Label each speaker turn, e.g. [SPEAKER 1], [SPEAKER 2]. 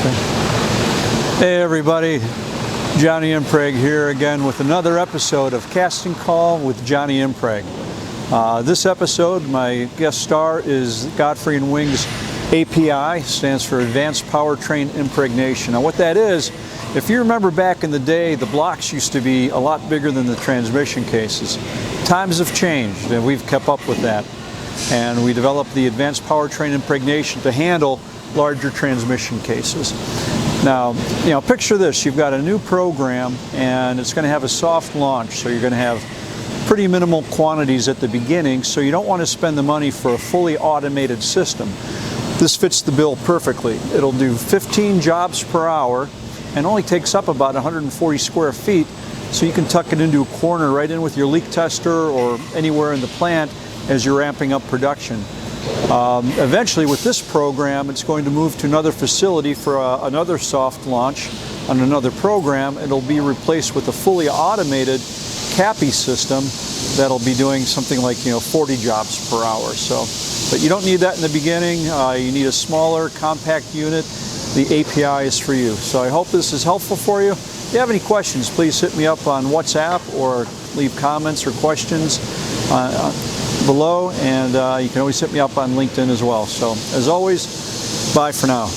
[SPEAKER 1] Hey everybody, Johnny Impreg here again with another episode of Casting Call with Johnny Impreg. This episode, my guest star is Godfrey and Wing's API, stands for Advanced Powertrain Impregnation. Now what that is, if you remember back in the day, the blocks used to be a lot bigger than the transmission cases. Times have changed and we've kept up with that. And we developed the Advanced Powertrain Impregnation to handle larger transmission cases. Now, picture this, you've got a new program and it's going to have a soft launch, so you're going to have pretty minimal quantities at the beginning, so you don't want to spend the money for a fully automated system. This fits the bill perfectly. It'll do 15 jobs per hour and only takes up about 140 square feet, so you can tuck it into a corner right in with your leak tester or anywhere in the plant as you're ramping up production. Eventually with this program it's going to move to another facility for another soft launch on another program. It'll be replaced with a fully automated CAPI system that'll be doing something like 40 jobs per hour. But you don't need that in the beginning. You need a smaller compact unit. The API is for you. So I hope this is helpful for you. If you have any questions, please hit me up on WhatsApp or leave comments or questions below, and you can always hit me up on LinkedIn as well. So as always, bye for now.